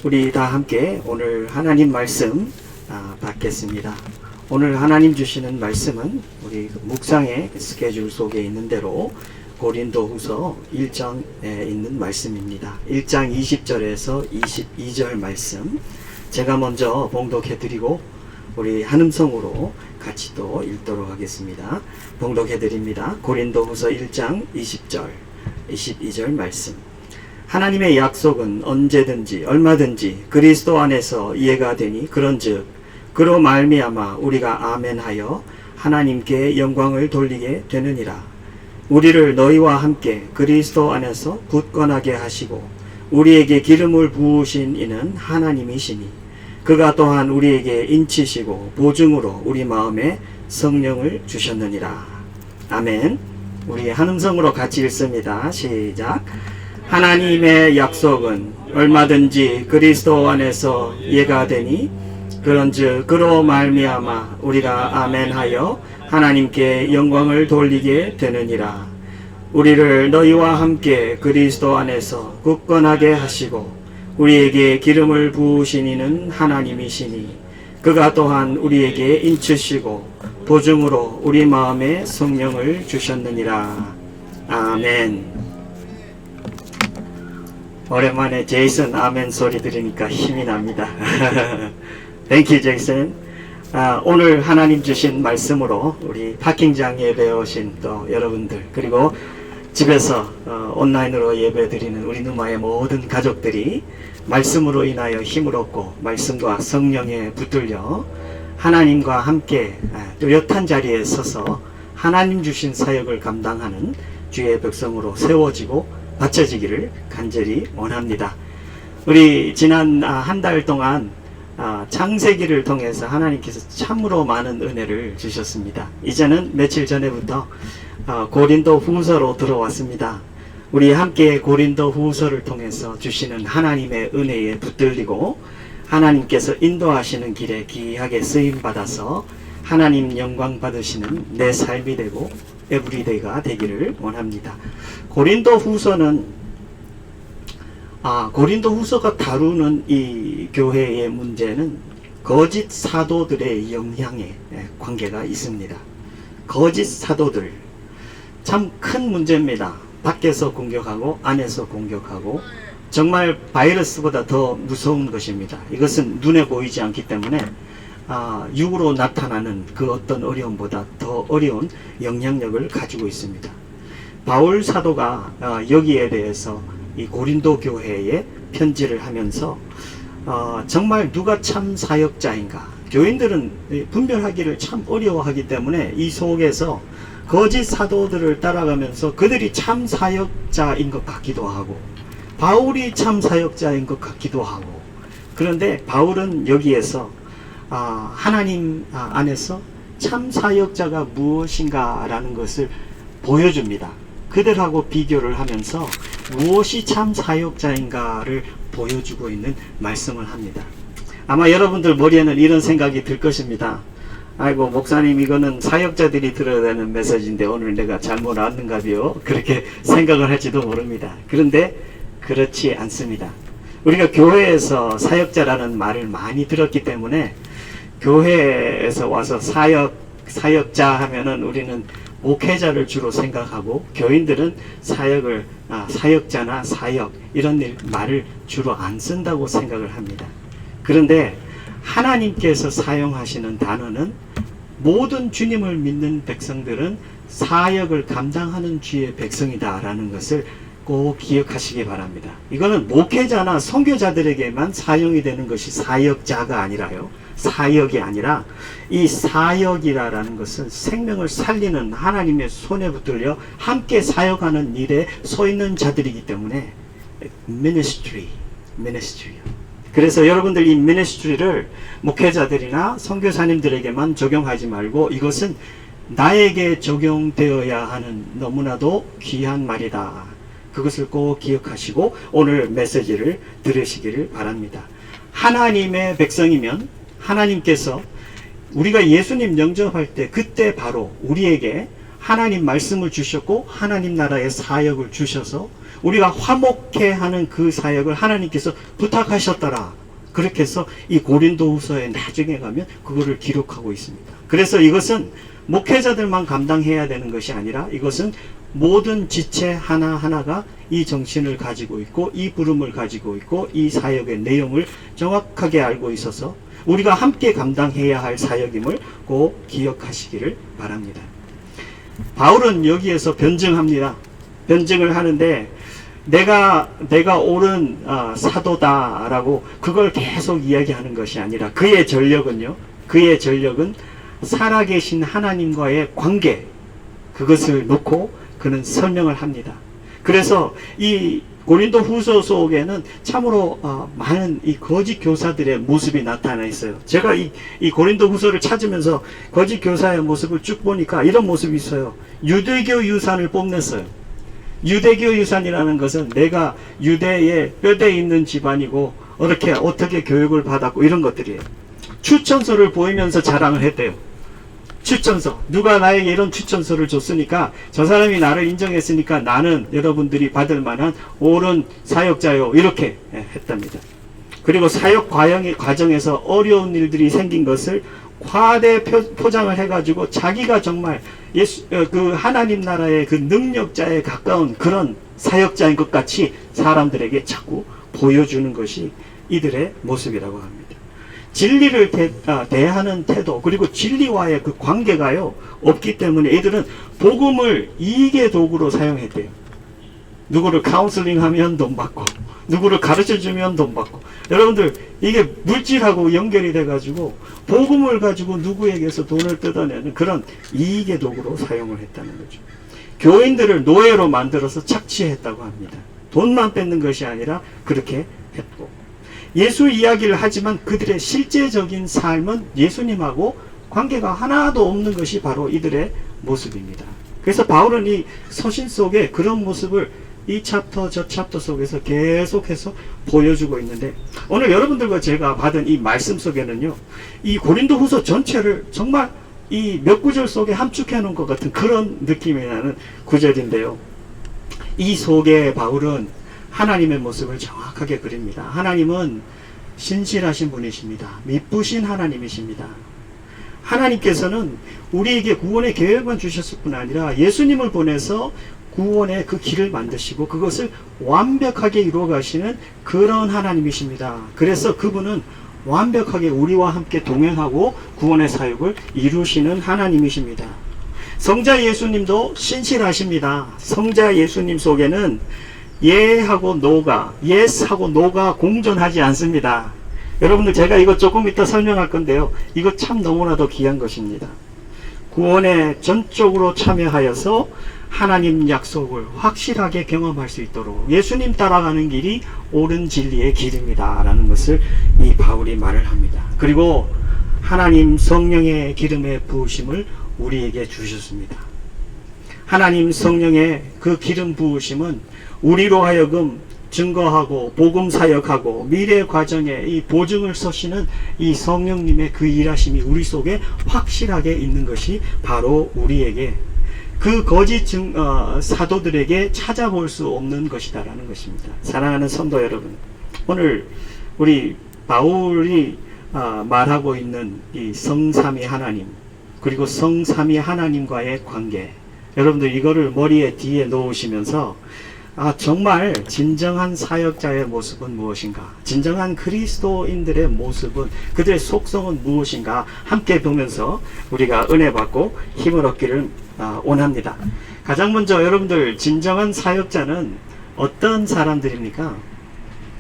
우리 다 함께 오늘 하나님 말씀 받겠습니다. 오늘 하나님 주시는 말씀은 우리 묵상의 스케줄 속에 있는 대로 고린도후서 1장에 있는 말씀입니다. 1장 20절에서 22절 말씀 제가 먼저 봉독해 드리고 우리 한음성으로 같이 또 읽도록 하겠습니다. 봉독해 드립니다. 고린도후서 1장 20절 22절 말씀. 하나님의 약속은 언제든지 얼마든지 그리스도 안에서 이해가 되니 그런즉 그로 말미암아 우리가 아멘하여 하나님께 영광을 돌리게 되느니라. 우리를 너희와 함께 그리스도 안에서 굳건하게 하시고 우리에게 기름을 부으신 이는 하나님이시니 그가 또한 우리에게 인치시고 보증으로 우리 마음에 성령을 주셨느니라. 아멘. 우리 한음성으로 같이 읽습니다. 시작. 하나님의 약속은 얼마든지 그리스도 안에서 이해가 되니 그런즉 그로 말미암아 우리가 아멘하여 하나님께 영광을 돌리게 되느니라. 우리를 너희와 함께 그리스도 안에서 굳건하게 하시고 우리에게 기름을 부으신 이는 하나님이시니 그가 또한 우리에게 인치시고 보증으로 우리 마음에 성령을 주셨느니라. 아멘. 오랜만에 제이슨 아멘 소리 들으니까 힘이 납니다. Thank you, 제이슨. 오늘 하나님 주신 말씀으로 우리 파킹장 예배 오신 또 여러분들 그리고 집에서 온라인으로 예배 드리는 우리 누마의 모든 가족들이 말씀으로 인하여 힘을 얻고 말씀과 성령에 붙들려 하나님과 함께 뚜렷한 자리에 서서 하나님 주신 사역을 감당하는 주의 백성으로 세워지고 받쳐지기를 간절히 원합니다. 우리 지난 한 달 동안 창세기를 통해서 하나님께서 참으로 많은 은혜를 주셨습니다. 이제는 며칠 전에부터 고린도 후서로 들어왔습니다. 우리 함께 고린도 후서를 통해서 주시는 하나님의 은혜에 붙들리고 하나님께서 인도하시는 길에 귀하게 쓰임받아서 하나님 영광 받으시는 내 삶이 되고 에브리데이가 되기를 원합니다. 고린도 후서는 고린도 후서가 다루는 이 교회의 문제는 거짓 사도들의 영향에 관계가 있습니다. 거짓 사도들 참 큰 문제입니다. 밖에서 공격하고 안에서 공격하고 정말 바이러스보다 더 무서운 것입니다. 이것은 눈에 보이지 않기 때문에 육으로 나타나는 그 어떤 어려움보다 더 어려운 영향력을 가지고 있습니다. 바울 사도가 여기에 대해서 이 고린도 교회에 편지를 하면서 정말 누가 참 사역자인가, 교인들은 분별하기를 참 어려워하기 때문에 이 속에서 거짓 사도들을 따라가면서 그들이 참 사역자인 것 같기도 하고 바울이 참 사역자인 것 같기도 하고, 그런데 바울은 여기에서 하나님 안에서 참 사역자가 무엇인가 라는 것을 보여줍니다. 그들하고 비교를 하면서 무엇이 참 사역자인가를 보여주고 있는 말씀을 합니다. 아마 여러분들 머리에는 이런 생각이 들 것입니다. 아이고 목사님, 이거는 사역자들이 들어야 되는 메시지인데 오늘 내가 잘못 왔는가비요? 그렇게 생각을 할지도 모릅니다. 그런데 그렇지 않습니다. 우리가 교회에서 사역자라는 말을 많이 들었기 때문에 교회에서 와서 사역자 하면은 우리는 목회자를 주로 생각하고 교인들은 사역자나 사역 이런 말을 주로 안 쓴다고 생각을 합니다. 그런데 하나님께서 사용하시는 단어는 모든 주님을 믿는 백성들은 사역을 감당하는 주의 백성이다라는 것을 꼭 기억하시기 바랍니다. 이거는 목회자나 선교자들에게만 사용이 되는 것이 사역자가 아니라요. 사역이 아니라 이 사역이라는 것은 생명을 살리는 하나님의 손에 붙들려 함께 사역하는 일에 서 있는 자들이기 때문에 ministry. 그래서 여러분들 이 ministry를 목회자들이나 선교사님들에게만 적용하지 말고 이것은 나에게 적용되어야 하는 너무나도 귀한 말이다. 그것을 꼭 기억하시고 오늘 메시지를 들으시기를 바랍니다. 하나님의 백성이면 하나님께서 우리가 예수님 영접할 때 그때 바로 우리에게 하나님 말씀을 주셨고 하나님 나라의 사역을 주셔서 우리가 화목해 하는 그 사역을 하나님께서 부탁하셨더라. 그렇게 해서 이 고린도후서에 나중에 가면 그거를 기록하고 있습니다. 그래서 이것은 목회자들만 감당해야 되는 것이 아니라 이것은 모든 지체 하나하나가 이 정신을 가지고 있고 이 부름을 가지고 있고 이 사역의 내용을 정확하게 알고 있어서 우리가 함께 감당해야 할 사역임을 꼭 기억하시기를 바랍니다. 바울은 여기에서 변증합니다. 변증을 하는데 내가 옳은 사도다라고 그걸 계속 이야기하는 것이 아니라 그의 전력은 살아계신 하나님과의 관계, 그것을 놓고 그는 설명을 합니다. 그래서 이 고린도 후서 속에는 참으로 많은 이 거짓 교사들의 모습이 나타나 있어요. 제가 이 고린도 후서를 찾으면서 거짓 교사의 모습을 쭉 보니까 이런 모습이 있어요. 유대교 유산을 뽐냈어요. 유대교 유산이라는 것은 내가 유대의 뼈대 있는 집안이고 어떻게 교육을 받았고 이런 것들이에요. 추천서를 보이면서 자랑을 했대요. 추천서. 누가 나에게 이런 추천서를 줬으니까 저 사람이 나를 인정했으니까 나는 여러분들이 받을 만한 옳은 사역자요. 이렇게 했답니다. 그리고 사역 과정에서 어려운 일들이 생긴 것을 과대 포장을 해가지고 자기가 정말 그 하나님 나라의 그 능력자에 가까운 그런 사역자인 것 같이 사람들에게 자꾸 보여주는 것이 이들의 모습이라고 합니다. 진리를 대하는 태도 그리고 진리와의 그 관계가요 없기 때문에 이들은 복음을 이익의 도구로 사용했대요. 누구를 카운슬링하면 돈 받고 누구를 가르쳐주면 돈 받고 여러분들 이게 물질하고 연결이 돼가지고 복음을 가지고 누구에게서 돈을 뜯어내는 그런 이익의 도구로 사용을 했다는 거죠. 교인들을 노예로 만들어서 착취했다고 합니다. 돈만 뺏는 것이 아니라 그렇게 했고 예수 이야기를 하지만 그들의 실제적인 삶은 예수님하고 관계가 하나도 없는 것이 바로 이들의 모습입니다. 그래서 바울은 이 서신 속에 그런 모습을 이 챕터 저 챕터 속에서 계속해서 보여주고 있는데 오늘 여러분들과 제가 받은 이 말씀 속에는요 이 고린도 후서 전체를 정말 이 몇 구절 속에 함축해 놓은 것 같은 그런 느낌이 나는 구절인데요. 이 속에 바울은 하나님의 모습을 정확하게 그립니다. 하나님은 신실하신 분이십니다. 미쁘신 하나님이십니다. 하나님께서는 우리에게 구원의 계획만 주셨을 뿐 아니라 예수님을 보내서 구원의 그 길을 만드시고 그것을 완벽하게 이루어 가시는 그런 하나님이십니다. 그래서 그분은 완벽하게 우리와 함께 동행하고 구원의 사역을 이루시는 하나님이십니다. 성자 예수님도 신실하십니다. 성자 예수님 속에는 예하고 노가, 예스하고 노가 공존하지 않습니다. 여러분들 제가 이거 조금 이따 설명할 건데요. 이거 참 너무나도 귀한 것입니다. 구원에 전적으로 참여하여서 하나님 약속을 확실하게 경험할 수 있도록 예수님 따라가는 길이 옳은 진리의 길입니다. 라는 것을 이 바울이 말을 합니다. 그리고 하나님 성령의 기름의 부으심을 우리에게 주셨습니다. 하나님 성령의 그 기름 부으심은 우리로 하여금 증거하고 복음 사역하고 미래 과정에 이 보증을 서시는 이 성령님의 그 일하심이 우리 속에 확실하게 있는 것이 바로 우리에게 그 거짓 사도들에게 찾아볼 수 없는 것이다라는 것입니다. 사랑하는 성도 여러분, 오늘 우리 바울이 말하고 있는 이 성삼위 하나님 그리고 성삼위 하나님과의 관계, 여러분들 이거를 머리에 뒤에 놓으시면서 정말 진정한 사역자의 모습은 무엇인가? 진정한 그리스도인들의 모습은, 그들의 속성은 무엇인가? 함께 보면서 우리가 은혜 받고 힘을 얻기를 원합니다. 가장 먼저 여러분들, 진정한 사역자는 어떤 사람들입니까?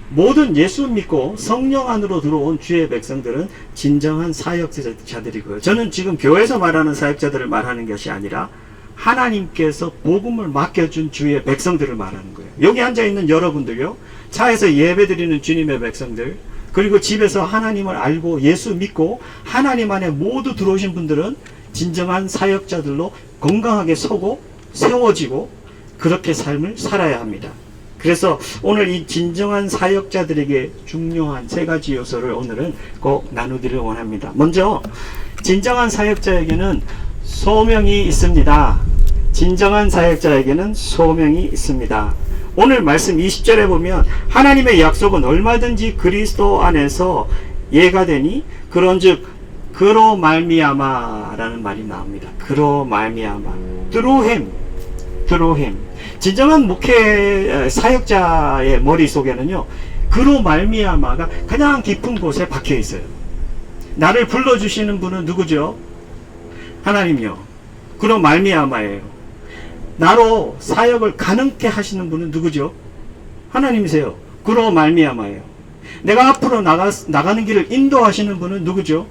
모든 예수 믿고 성령 안으로 들어온 주의 백성들은 진정한 사역자들이고요. 저는 지금 교회에서 말하는 사역자들을 말하는 것이 아니라 하나님께서 복음을 맡겨준 주의 백성들을 말하는 거예요. 여기 앉아있는 여러분들요, 차에서 예배드리는 주님의 백성들, 그리고 집에서 하나님을 알고 예수 믿고 하나님 안에 모두 들어오신 분들은 진정한 사역자들로 건강하게 서고 세워지고 그렇게 삶을 살아야 합니다. 그래서 오늘 이 진정한 사역자들에게 중요한 세 가지 요소를 오늘은 꼭 나누기를 원합니다. 먼저 진정한 사역자에게는 소명이 있습니다. 진정한 사역자에게는 소명이 있습니다. 오늘 말씀 20절에 보면 하나님의 약속은 얼마든지 그리스도 안에서 예가 되니 그런즉 그로 말미암아라는 말이 나옵니다. 그로 말미암아. through him. 진정한 목회 사역자의 머릿속에는요, 그로 말미암아가 가장 깊은 곳에 박혀 있어요. 나를 불러주시는 분은 누구죠? 하나님이요. 그로 말미암아예요. 나로 사역을 가능케 하시는 분은 누구죠? 하나님이세요. 그로 말미암아예요. 내가 앞으로 나가는 길을 인도하시는 분은 누구죠?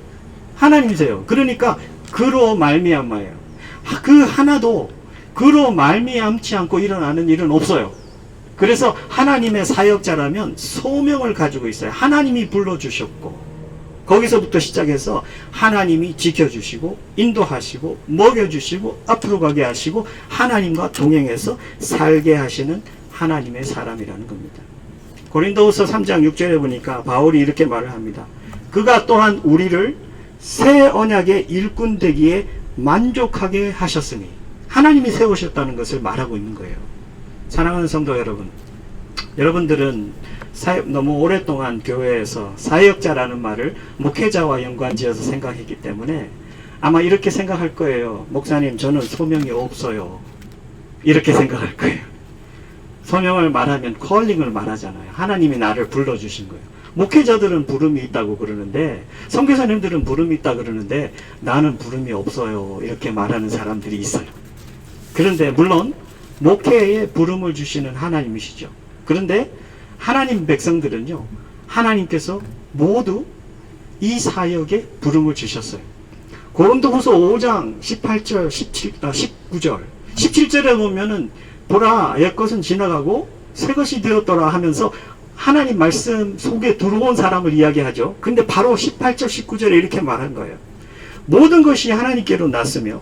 하나님이세요. 그러니까 그로 말미암아예요. 그 하나도 그로 말미암지 않고 일어나는 일은 없어요. 그래서 하나님의 사역자라면 소명을 가지고 있어요. 하나님이 불러주셨고 거기서부터 시작해서 하나님이 지켜주시고 인도하시고 먹여주시고 앞으로 가게 하시고 하나님과 동행해서 살게 하시는 하나님의 사람이라는 겁니다. 고린도후서 3장 6절에 보니까 바울이 이렇게 말을 합니다. 그가 또한 우리를 새 언약의 일꾼 되기에 만족하게 하셨으니, 하나님이 세우셨다는 것을 말하고 있는 거예요. 사랑하는 성도 여러분, 여러분들은 너무 오랫동안 교회에서 사역자라는 말을 목회자와 연관지어서 생각했기 때문에 아마 이렇게 생각할 거예요. 목사님, 저는 소명이 없어요. 이렇게 생각할 거예요. 소명을 말하면 컬링을 말하잖아요. 하나님이 나를 불러주신 거예요. 목회자들은 부름이 있다고 그러는데, 선교사님들은 부름이 있다 그러는데 나는 부름이 없어요. 이렇게 말하는 사람들이 있어요. 그런데 물론 목회에 부름을 주시는 하나님이시죠. 그런데 하나님 백성들은요, 하나님께서 모두 이 사역에 부름을 주셨어요. 고린도후서 5장 18절, 19절, 17절에 보면은 보라, 옛것은 지나가고 새것이 되었더라 하면서 하나님 말씀 속에 들어온 사람을 이야기하죠. 근데 바로 18절, 19절에 이렇게 말한 거예요. 모든 것이 하나님께로 났으며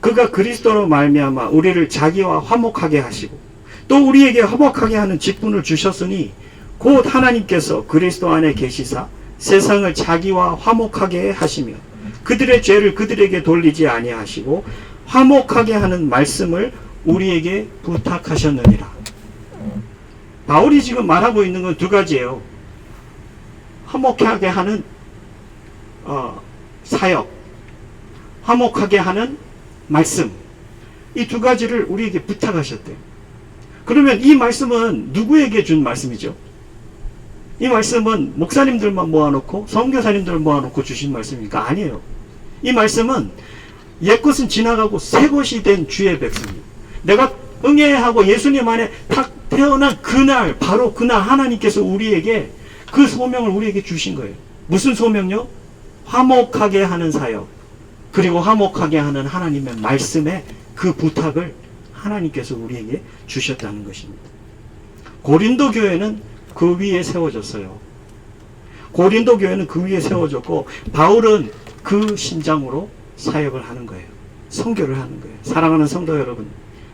그가 그리스도로 말미암아 우리를 자기와 화목하게 하시고 또 우리에게 화목하게 하는 직분을 주셨으니 곧 하나님께서 그리스도 안에 계시사 세상을 자기와 화목하게 하시며 그들의 죄를 그들에게 돌리지 아니하시고 화목하게 하는 말씀을 우리에게 부탁하셨느니라. 바울이 지금 말하고 있는 건 두 가지예요. 화목하게 하는 사역, 화목하게 하는 말씀, 이 두 가지를 우리에게 부탁하셨대요. 그러면 이 말씀은 누구에게 준 말씀이죠? 이 말씀은 목사님들만 모아놓고 선교사님들 모아놓고 주신 말씀입니까? 아니에요. 이 말씀은 옛것은 지나가고 새것이 된 주의 백성이에요. 내가 응애하고 예수님 안에 탁 태어난 그날, 바로 그날 하나님께서 우리에게 그 소명을 우리에게 주신 거예요. 무슨 소명요? 화목하게 하는 사역, 그리고 화목하게 하는 하나님의 말씀에 그 부탁을 하나님께서 우리에게 주셨다는 것입니다. 고린도 교회는 그 위에 세워졌어요. 고린도 교회는 그 위에 세워졌고 바울은 그 심장으로 사역을 하는 거예요. 선교를 하는 거예요. 사랑하는 성도 여러분,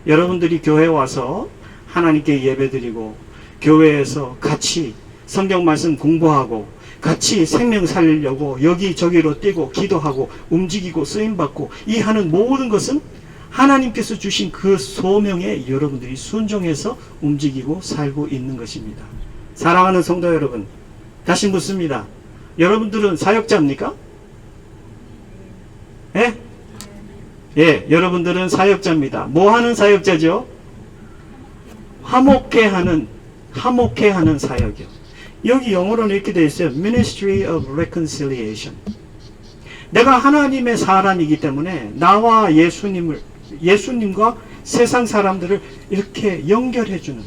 여러분들이 교회에 와서 하나님께 예배드리고 교회에서 같이 성경 말씀 공부하고 같이 생명 살리려고 여기저기로 뛰고 기도하고 움직이고 쓰임받고 이 하는 모든 것은 하나님께서 주신 그 소명에 여러분들이 순종해서 움직이고 살고 있는 것입니다. 사랑하는 성도 여러분, 다시 묻습니다. 여러분들은 사역자입니까? 예? 예, 여러분들은 사역자입니다. 뭐 하는 사역자죠? 화목해 하는 사역이요. 여기 영어로는 이렇게 되어 있어요. Ministry of Reconciliation. 내가 하나님의 사람이기 때문에 나와 예수님과 세상 사람들을 이렇게 연결해주는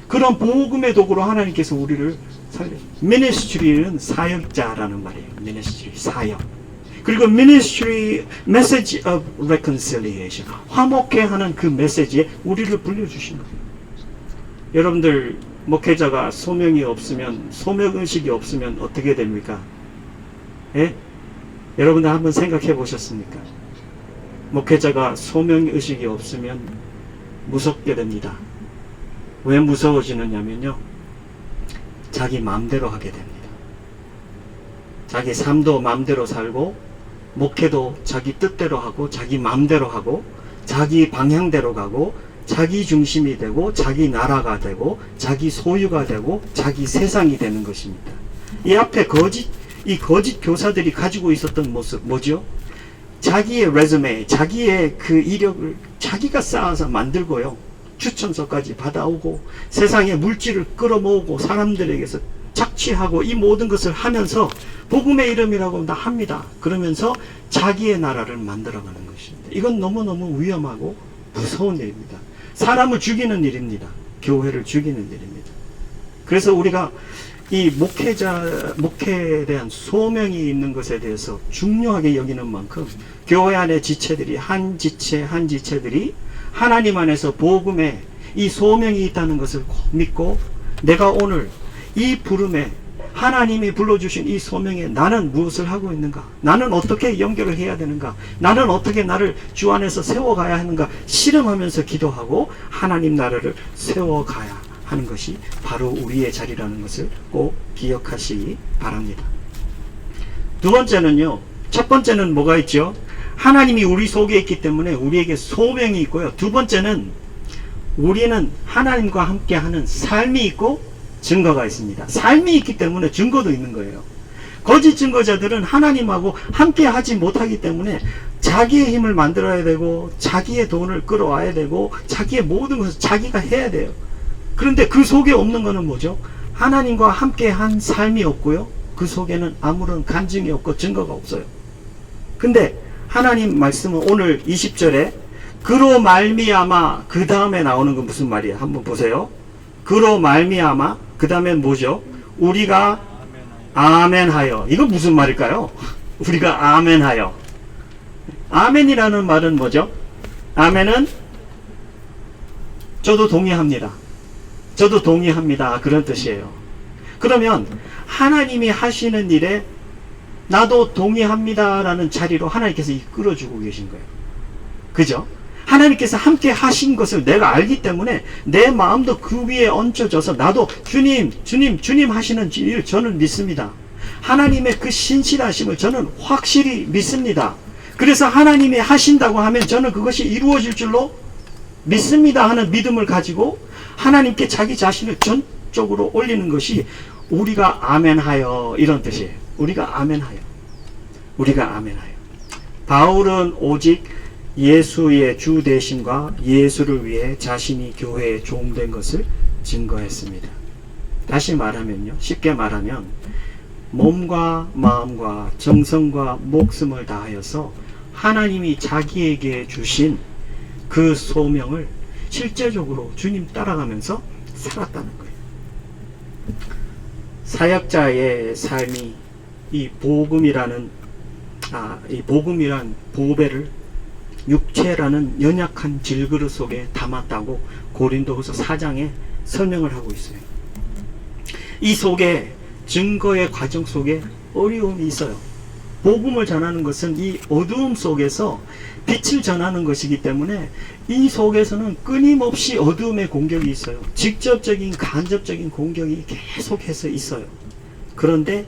그런 복음의 도구로 하나님께서 우리를 살려요. Ministry는 사역자라는 말이에요. Ministry, 사역. 그리고 Ministry, Message of Reconciliation. 화목해 하는 그 메시지에 우리를 불려주신 거예요. 여러분들 목회자가 소명이 없으면, 소명의식이 없으면 어떻게 됩니까? 예? 여러분들 한번 생각해 보셨습니까? 목회자가 소명의식이 없으면 무섭게 됩니다. 왜 무서워지느냐면요, 자기 마음대로 하게 됩니다. 자기 삶도 마음대로 살고 목회도 자기 뜻대로 하고 자기 마음대로 하고 자기 방향대로 가고 자기 중심이 되고 자기 나라가 되고 자기 소유가 되고 자기 세상이 되는 것입니다. 이 앞에 이 거짓 교사들이 가지고 있었던 모습 뭐죠? 자기의 레즈메, 자기의 그 이력을 자기가 쌓아서 만들고요. 추천서까지 받아오고 세상의 물질을 끌어모으고 사람들에게서 착취하고 이 모든 것을 하면서 복음의 이름이라고 나 합니다. 그러면서 자기의 나라를 만들어가는 것입니다. 이건 너무너무 위험하고 무서운 일입니다. 사람을 죽이는 일입니다. 교회를 죽이는 일입니다. 그래서 우리가 이 목회에 대한 소명이 있는 것에 대해서 중요하게 여기는 만큼 교회 안의 지체들이 한 지체들이 하나님 안에서 복음에 이 소명이 있다는 것을 믿고 내가 오늘 이 부름에 하나님이 불러주신 이 소명에 나는 무엇을 하고 있는가? 나는 어떻게 연결을 해야 되는가? 나는 어떻게 나를 주 안에서 세워가야 하는가? 실험하면서 기도하고 하나님 나라를 세워가야 하는 것이 바로 우리의 자리라는 것을 꼭 기억하시기 바랍니다. 두 번째는요. 첫 번째는 뭐가 있죠? 하나님이 우리 속에 있기 때문에 우리에게 소명이 있고요. 두 번째는 우리는 하나님과 함께하는 삶이 있고 증거가 있습니다. 삶이 있기 때문에 증거도 있는 거예요. 거짓 증거자들은 하나님하고 함께하지 못하기 때문에 자기의 힘을 만들어야 되고 자기의 돈을 끌어와야 되고 자기의 모든 것을 자기가 해야 돼요. 그런데 그 속에 없는 것은 뭐죠? 하나님과 함께한 삶이 없고요. 그 속에는 아무런 간증이 없고 증거가 없어요. 근데 하나님 말씀은 오늘 20절에 그로 말미암아 그 다음에 나오는 건 무슨 말이에요? 한번 보세요. 그로 말미암아 그 다음에 뭐죠? 우리가 아멘하여. 이거 무슨 말일까요? 우리가 아멘하여. 아멘이라는 말은 뭐죠? 아멘은 저도 동의합니다. 저도 동의합니다. 그런 뜻이에요. 그러면 하나님이 하시는 일에 나도 동의합니다 라는 자리로 하나님께서 이끌어주고 계신 거예요. 그죠? 하나님께서 함께 하신 것을 내가 알기 때문에 내 마음도 그 위에 얹혀져서 나도 주님 하시는 일 저는 믿습니다. 하나님의 그 신실하심을 저는 확실히 믿습니다. 그래서 하나님이 하신다고 하면 저는 그것이 이루어질 줄로 믿습니다 하는 믿음을 가지고 하나님께 자기 자신을 전적으로 올리는 것이 우리가 아멘하여 이런 뜻이에요. 우리가 아멘하여. 우리가 아멘하여. 바울은 오직 예수의 주 되심과 예수를 위해 자신이 교회에 종된 것을 증거했습니다. 다시 말하면요. 쉽게 말하면 몸과 마음과 정성과 목숨을 다하여서 하나님이 자기에게 주신 그 소명을 실제적으로 주님 따라가면서 살았다는 거예요. 사역자의 삶이 이 복음이란 보배를 육체라는 연약한 질그릇 속에 담았다고 고린도후서 4장에 설명을 하고 있어요. 이 속에 증거의 과정 속에 어려움이 있어요. 복음을 전하는 것은 이 어두움 속에서 빛을 전하는 것이기 때문에 이 속에서는 끊임없이 어두움의 공격이 있어요. 직접적인 간접적인 공격이 계속해서 있어요. 그런데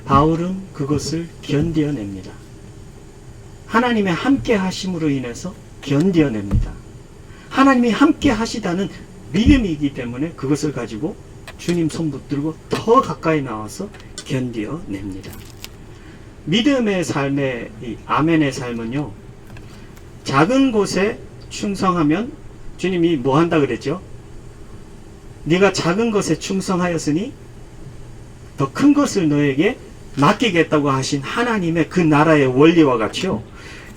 바울은 그것을 견뎌냅니다. 하나님의 함께 하심으로 인해서 견뎌냅니다. 하나님이 함께 하시다는 믿음이기 때문에 그것을 가지고 주님 손 붙들고 더 가까이 나와서 견뎌냅니다. 믿음의 삶의 이 아멘의 삶은요, 작은 곳에 충성하면 주님이 뭐 한다 그랬죠? 네가 작은 것에 충성하였으니 더 큰 것을 너에게 맡기겠다고 하신 하나님의 그 나라의 원리와 같이요,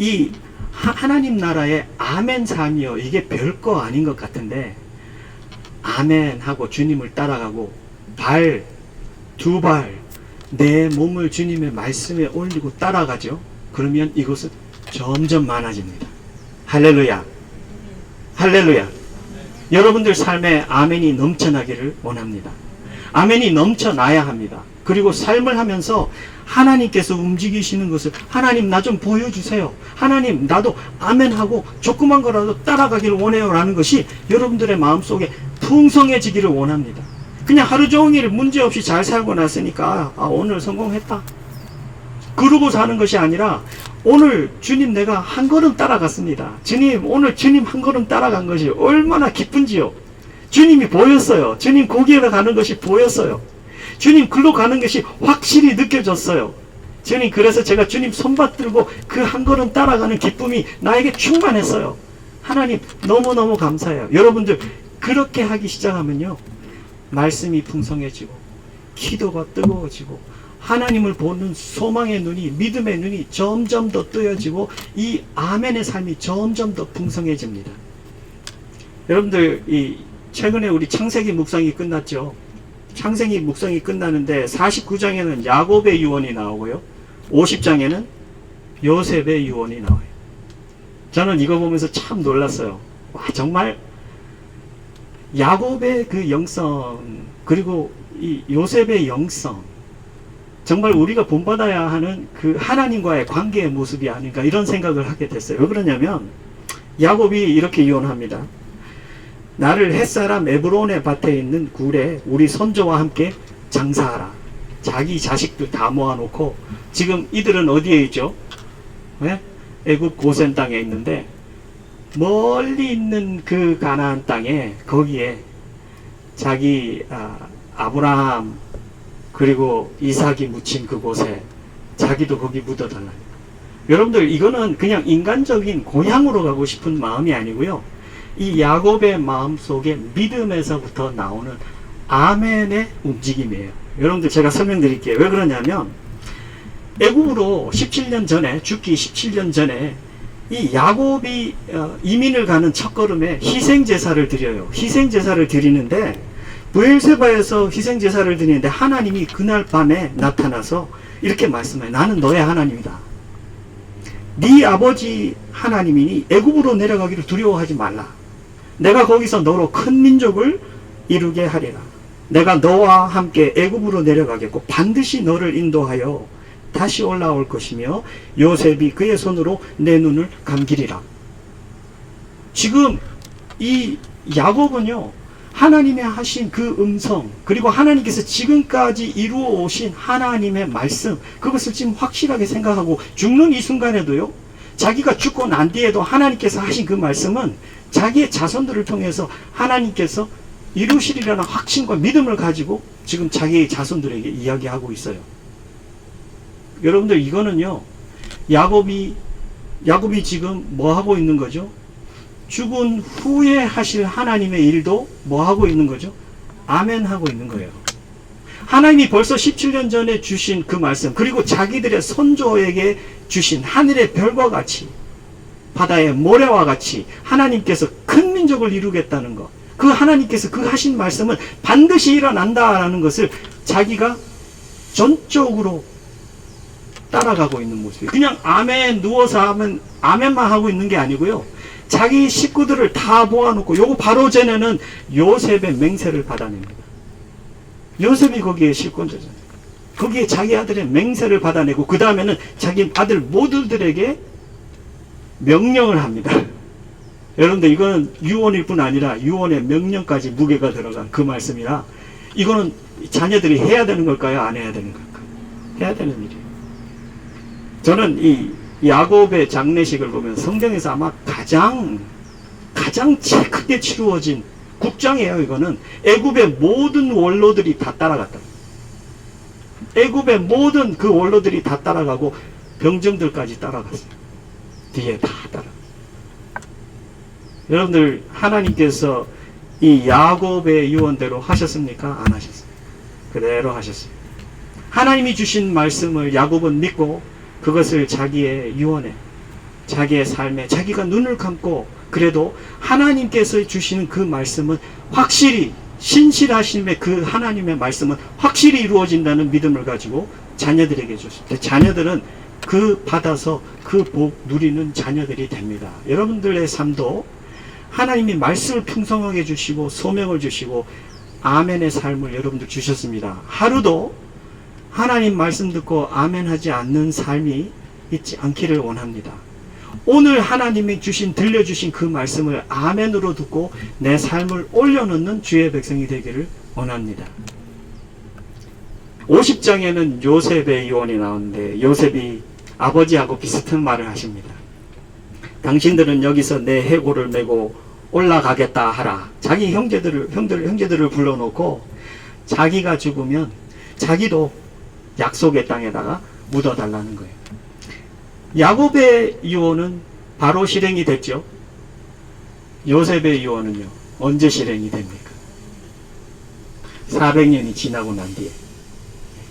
이 하나님 나라의 아멘 삶이요, 이게 별거 아닌 것 같은데 아멘 하고 주님을 따라가고 두 발 내 몸을 주님의 말씀에 올리고 따라가죠. 그러면 이것은 점점 많아집니다. 할렐루야. 할렐루야. 여러분들 삶에 아멘이 넘쳐나기를 원합니다. 아멘이 넘쳐나야 합니다. 그리고 삶을 하면서 하나님께서 움직이시는 것을 하나님 나 좀 보여주세요. 하나님 나도 아멘하고 조그만 거라도 따라가기를 원해요 라는 것이 여러분들의 마음속에 풍성해지기를 원합니다. 그냥 하루 종일 문제없이 잘 살고 났으니까 오늘 성공했다. 그러고 사는 것이 아니라 오늘 주님 내가 한 걸음 따라갔습니다. 주님 오늘 주님 한 걸음 따라간 것이 얼마나 기쁜지요. 주님이 보였어요. 주님 거기로 가는 것이 보였어요. 주님 글로 가는 것이 확실히 느껴졌어요. 주님 그래서 제가 주님 손받들고 그 한 걸음 따라가는 기쁨이 나에게 충만했어요. 하나님 너무너무 감사해요. 여러분들 그렇게 하기 시작하면요, 말씀이 풍성해지고 기도가 뜨거워지고 하나님을 보는 소망의 눈이, 믿음의 눈이 점점 더 뜨여지고 이 아멘의 삶이 점점 더 풍성해집니다. 여러분들 최근에 우리 창세기 묵상이 끝났죠. 창세기 묵상이 끝나는데 49장에는 야곱의 유언이 나오고요, 50장에는 요셉의 유언이 나와요. 저는 이거 보면서 참 놀랐어요. 와, 정말 야곱의 그 영성, 그리고 이 요셉의 영성, 정말 우리가 본받아야 하는 그 하나님과의 관계의 모습이 아닌가, 이런 생각을 하게 됐어요. 왜 그러냐면 야곱이 이렇게 유언합니다. 나를 햇사람 에브론의 밭에 있는 굴에 우리 선조와 함께 장사하라. 자기 자식들 다 모아놓고, 지금 이들은 어디에 있죠? 네? 애굽 고센 땅에 있는데 멀리 있는 그 가나안 땅에, 거기에 자기 아브라함 그리고 이삭이 묻힌 그곳에 자기도 거기 묻어달라요. 여러분들 이거는 그냥 인간적인 고향으로 가고 싶은 마음이 아니고요, 이 야곱의 마음 속에 믿음에서부터 나오는 아멘의 움직임이에요. 여러분들 제가 설명드릴게요. 왜 그러냐면 애굽으로 17년 전에, 죽기 17년 전에 이 야곱이 이민을 가는 첫걸음에 희생제사를 드려요. 희생제사를 드리는데 브엘세바에서 희생제사를 드리는데 하나님이 그날 밤에 나타나서 이렇게 말씀해요. 나는 너의 하나님이다. 네 아버지 하나님이니 애굽으로 내려가기를 두려워하지 말라. 내가 거기서 너로 큰 민족을 이루게 하리라. 내가 너와 함께 애굽으로 내려가겠고 반드시 너를 인도하여 다시 올라올 것이며 요셉이 그의 손으로 내 눈을 감기리라. 지금 이 야곱은요, 하나님의 하신 그 음성, 그리고 하나님께서 지금까지 이루어 오신 하나님의 말씀, 그것을 지금 확실하게 생각하고 죽는 이 순간에도요, 자기가 죽고 난 뒤에도 하나님께서 하신 그 말씀은 자기의 자손들을 통해서 하나님께서 이루시리라는 확신과 믿음을 가지고 지금 자기의 자손들에게 이야기하고 있어요. 여러분들 이거는요, 야곱이 지금 뭐 하고 있는 거죠? 죽은 후에 하실 하나님의 일도 뭐 하고 있는 거죠? 아멘 하고 있는 거예요. 하나님이 벌써 17년 전에 주신 그 말씀, 그리고 자기들의 선조에게 주신 하늘의 별과 같이, 바다의 모래와 같이 하나님께서 큰 민족을 이루겠다는 것, 그 하나님께서 그 하신 말씀은 반드시 일어난다라는 것을 자기가 전적으로 따라가고 있는 모습이에요. 그냥 아멘 누워서 하면 아멘만 하고 있는 게 아니고요, 자기 식구들을 다 모아놓고, 요거 바로 전에는 요셉의 맹세를 받아냅니다. 요셉이 거기에 실권자잖아요. 거기에 자기 아들의 맹세를 받아내고 그 다음에는 자기 아들 모두들에게 명령을 합니다. 여러분들 이거는 유언일 뿐 아니라 유언의 명령까지 무게가 들어간 그 말씀이라, 이거는 자녀들이 해야 되는 걸까요? 안 해야 되는 걸까요? 해야 되는 일이에요. 저는 이 야곱의 장례식을 보면 성경에서 아마 가장 크게 치루어진 국장이에요. 이거는 애굽의 모든 원로들이 다 따라갔다. 애굽의 모든 그 원로들이 다 따라가고 병정들까지 따라갔어요. 뒤에 다 따라. 여러분들 하나님께서 이 야곱의 유언대로 하셨습니까? 안 하셨어요. 그대로 하셨어요. 하나님이 주신 말씀을 야곱은 믿고 그것을 자기의 유언에, 자기의 삶에, 자기가 눈을 감고 그래도 하나님께서 주시는 그 말씀은 확실히, 신실하심의 그 하나님의 말씀은 확실히 이루어진다는 믿음을 가지고 자녀들에게 줬습니다. 자녀들은 그 받아서 그 복 누리는 자녀들이 됩니다. 여러분들의 삶도 하나님이 말씀을 풍성하게 주시고 소명을 주시고 아멘의 삶을 여러분들 주셨습니다. 하루도 하나님 말씀 듣고 아멘 하지 않는 삶이 있지 않기를 원합니다. 오늘 하나님이 들려주신 그 말씀을 아멘으로 듣고 내 삶을 올려놓는 주의 백성이 되기를 원합니다. 50장에는 요셉의 유언이 나오는데 요셉이 아버지하고 비슷한 말을 하십니다. 당신들은 여기서 내 해골을 메고 올라가겠다 하라. 자기 형제들을 불러놓고 자기가 죽으면 자기도 약속의 땅에다가 묻어달라는 거예요. 야곱의 유언은 바로 실행이 됐죠. 요셉의 유언은요, 언제 실행이 됩니까? 400년이 지나고 난 뒤에.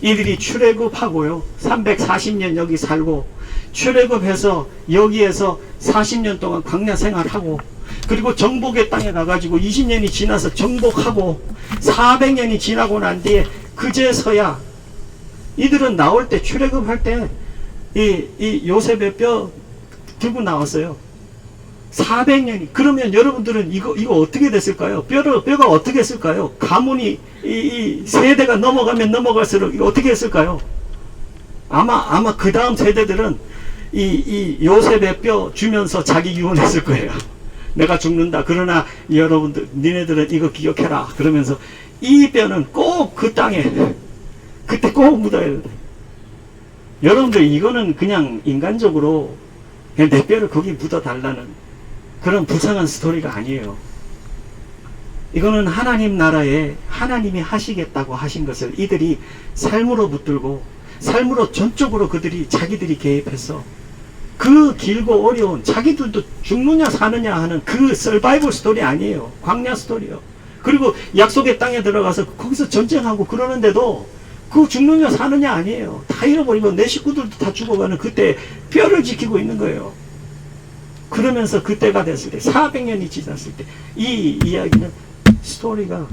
이들이 출애굽하고요, 340년 여기 살고, 출애굽해서 여기에서 40년 동안 광야 생활하고, 그리고 정복의 땅에 가가지고 20년이 지나서 정복하고, 400년이 지나고 난 뒤에 그제서야 이들은 나올 때, 출애굽할 때 이 요셉의 뼈 들고 나왔어요. 400년이. 그러면 여러분들은 이거 어떻게 됐을까요? 뼈가 어떻게 했을까요? 가문이 이 세대가 넘어가면 넘어갈수록 이거 어떻게 했을까요? 아마 그 다음 세대들은 이 요셉의 뼈 주면서 자기 유언했을 거예요. 내가 죽는다. 그러나 여러분들, 니네들은 이거 기억해라. 그러면서 이 뼈는 꼭 그 땅에 그때 꼭 묻어야 된다. 여러분들, 이거는 그냥 인간적으로 그냥 내 뼈를 거기 묻어달라는 그런 불쌍한 스토리가 아니에요. 이거는 하나님 나라에 하나님이 하시겠다고 하신 것을 이들이 삶으로 붙들고 삶으로 전적으로 자기들이 개입해서 그 길고 어려운, 자기들도 죽느냐 사느냐 하는 그 서바이벌 스토리 아니에요. 광야 스토리요. 그리고 약속의 땅에 들어가서 거기서 전쟁하고 그러는데도 그 죽느냐 사느냐 아니에요. 다 잃어버리고 내 식구들도 다 죽어가는 그때 뼈를 지키고 있는 거예요. 그러면서 그때가 됐을 때, 400년이 지났을 때 이 이야기는, 스토리가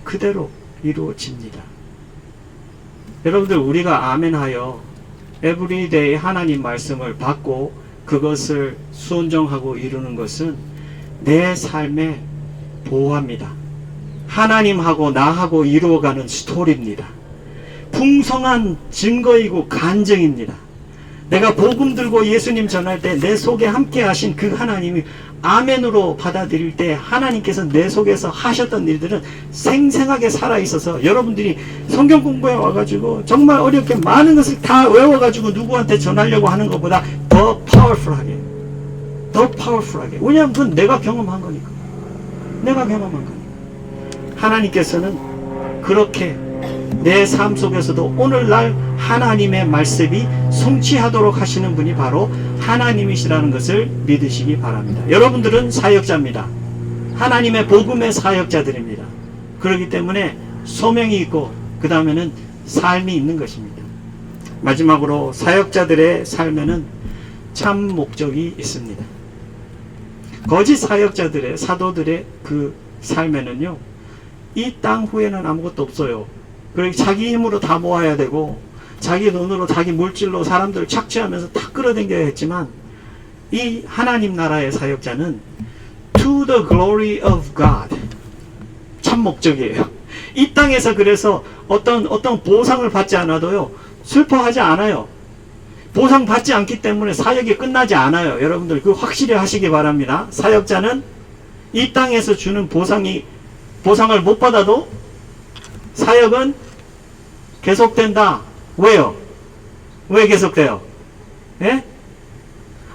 그대로 이루어집니다. 여러분들, 우리가 아멘하여 에브리데이 하나님 말씀을 받고 그것을 순종하고 이루는 것은 내 삶의 보호합니다. 하나님하고 나하고 이루어가는 스토리입니다. 풍성한 증거이고 간증입니다. 내가 복음 들고 예수님 전할 때 내 속에 함께 하신 그 하나님이 아멘으로 받아들일 때 하나님께서 내 속에서 하셨던 일들은 생생하게 살아있어서, 여러분들이 성경 공부해 와가지고 정말 어렵게 많은 것을 다 외워가지고 누구한테 전하려고 하는 것보다 더 파워풀하게, 왜냐하면 그건 내가 경험한 거니까. 하나님께서는 그렇게 내 삶 속에서도 오늘날 하나님의 말씀이 성취하도록 하시는 분이 바로 하나님이시라는 것을 믿으시기 바랍니다. 여러분들은 사역자입니다. 하나님의 복음의 사역자들입니다. 그렇기 때문에 소명이 있고 그 다음에는 삶이 있는 것입니다. 마지막으로 사역자들의 삶에는 참 목적이 있습니다. 거짓 사역자들의, 사도들의 그 삶에는요, 이 땅 후에는 아무것도 없어요. 그러니 자기 힘으로 다 모아야 되고 자기 돈으로, 자기 물질로 사람들을 착취하면서 다 끌어당겨야 했지만, 이 하나님 나라의 사역자는 to the glory of God, 참 목적이에요. 이 땅에서 그래서 어떤 보상을 받지 않아도요, 슬퍼하지 않아요. 보상 받지 않기 때문에 사역이 끝나지 않아요. 여러분들 그 확실히 하시기 바랍니다. 사역자는 이 땅에서 주는 보상을 못 받아도 사역은 계속된다. 왜요? 왜 계속돼요? 예?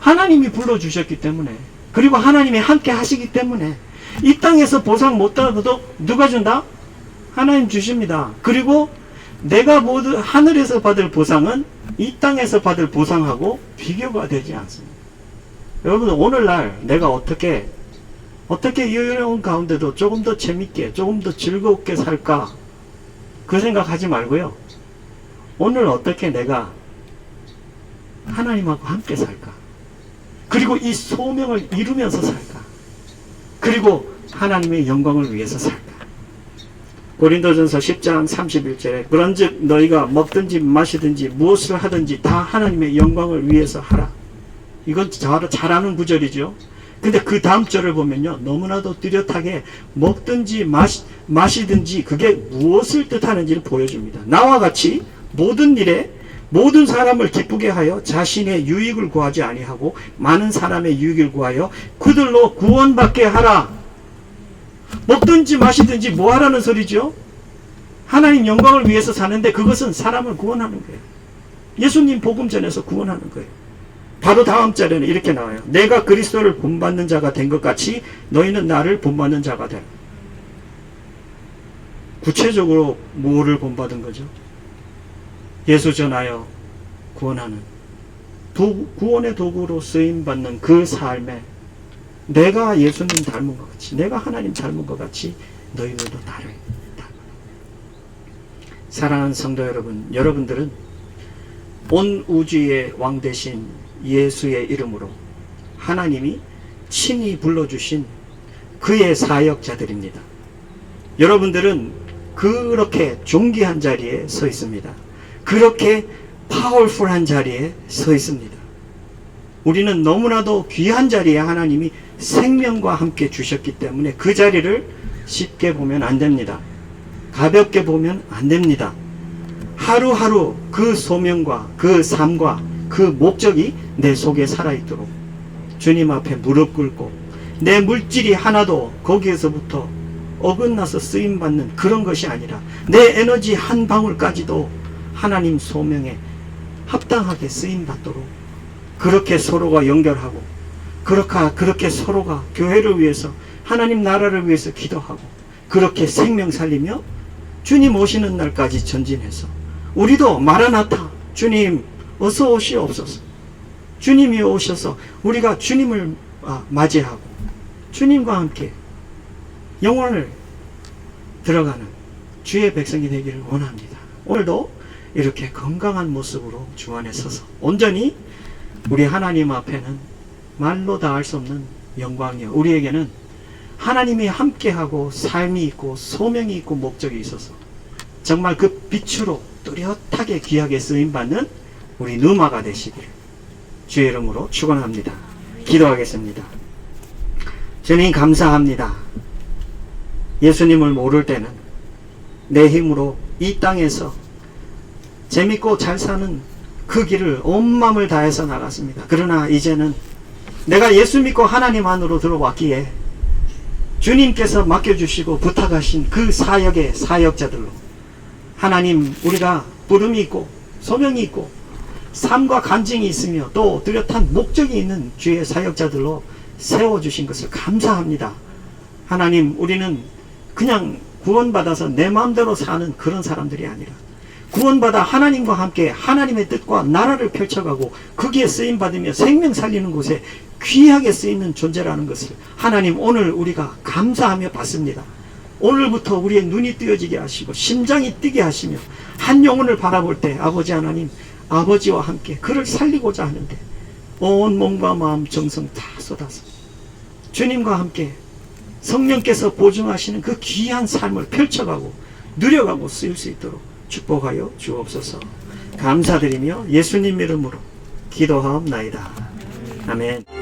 하나님이 불러주셨기 때문에, 그리고 하나님이 함께 하시기 때문에, 이 땅에서 보상 못 받아도 누가 준다? 하나님 주십니다. 그리고 내가 하늘에서 받을 보상은 이 땅에서 받을 보상하고 비교가 되지 않습니다. 여러분, 오늘날 내가 어떻게 이 어려운 가운데도 조금 더 재밌게, 조금 더 즐겁게 살까? 그 생각하지 말고요. 오늘 어떻게 내가 하나님하고 함께 살까? 그리고 이 소명을 이루면서 살까? 그리고 하나님의 영광을 위해서 살까? 고린도전서 10장 31절에 그런즉 너희가 먹든지 마시든지 무엇을 하든지 다 하나님의 영광을 위해서 하라. 이건 잘 아는 구절이죠. 근데 그 다음 절을 보면요, 너무나도 뚜렷하게 먹든지 마시든지 그게 무엇을 뜻하는지를 보여줍니다. 나와 같이 모든 일에 모든 사람을 기쁘게 하여 자신의 유익을 구하지 아니하고 많은 사람의 유익을 구하여 그들로 구원받게 하라. 먹든지 마시든지 뭐 하라는 소리죠? 하나님 영광을 위해서 사는데 그것은 사람을 구원하는 거예요. 예수님 복음 전해서 구원하는 거예요. 바로 다음 절에는 이렇게 나와요. 내가 그리스도를 본받는 자가 된 것 같이 너희는 나를 본받는 자가 되라. 구체적으로 뭐를 본받은 거죠? 예수 전하여 구원하는 구원의 도구로 쓰임받는 그 삶에 내가 예수님 닮은 것 같이, 내가 하나님 닮은 것 같이 너희들도 닮아야 된다. 사랑하는 성도 여러분, 여러분들은 온 우주의 왕 되신 예수의 이름으로 하나님이 친히 불러주신 그의 사역자들입니다. 여러분들은 그렇게 존귀한 자리에 서 있습니다. 그렇게 파워풀한 자리에 서 있습니다. 우리는 너무나도 귀한 자리에 하나님이 생명과 함께 주셨기 때문에 그 자리를 쉽게 보면 안 됩니다. 가볍게 보면 안 됩니다. 하루하루 그 소명과 그 삶과 그 목적이 내 속에 살아있도록 주님 앞에 무릎 꿇고 내 물질이 하나도 거기에서부터 어긋나서 쓰임받는 그런 것이 아니라 내 에너지 한 방울까지도 하나님 소명에 합당하게 쓰임받도록 그렇게 서로가 연결하고 그렇게 서로가 교회를 위해서 하나님 나라를 위해서 기도하고 그렇게 생명 살리며 주님 오시는 날까지 전진해서 우리도 마라나타 주님 어서 오시옵소서. 주님이 오셔서 우리가 주님을 맞이하고 주님과 함께 영원을 들어가는 주의 백성이 되기를 원합니다. 오늘도 이렇게 건강한 모습으로 주 안에 서서 온전히 우리 하나님 앞에는 말로 다 할 수 없는 영광이요, 우리에게는 하나님이 함께하고 삶이 있고 소명이 있고 목적이 있어서 정말 그 빛으로 뚜렷하게 귀하게 쓰임받는 우리 누마가 되시기를 주의 이름으로 축원합니다. 기도하겠습니다. 주님 감사합니다. 예수님을 모를 때는 내 힘으로 이 땅에서 재밌고 잘 사는 그 길을 온 마음을 다해서 나갔습니다. 그러나 이제는 내가 예수 믿고 하나님 안으로 들어왔기에 주님께서 맡겨주시고 부탁하신 그 사역의 사역자들로 하나님 우리가 부름이 있고 소명이 있고 삶과 간증이 있으며 또 뚜렷한 목적이 있는 주의 사역자들로 세워주신 것을 감사합니다. 하나님 우리는 그냥 구원받아서 내 마음대로 사는 그런 사람들이 아니라 구원받아 하나님과 함께 하나님의 뜻과 나라를 펼쳐가고 거기에 쓰임받으며 생명 살리는 곳에 귀하게 쓰이는 존재라는 것을 하나님 오늘 우리가 감사하며 받습니다. 오늘부터 우리의 눈이 뜨여지게 하시고 심장이 뛰게 하시며 한 영혼을 바라볼 때 아버지 하나님 아버지와 함께 그를 살리고자 하는데 온 몸과 마음 정성 다 쏟아서 주님과 함께 성령께서 보증하시는 그 귀한 삶을 펼쳐가고 누려가고 쓰일 수 있도록 축복하여 주옵소서. 감사드리며 예수님 이름으로 기도하옵나이다. 아멘.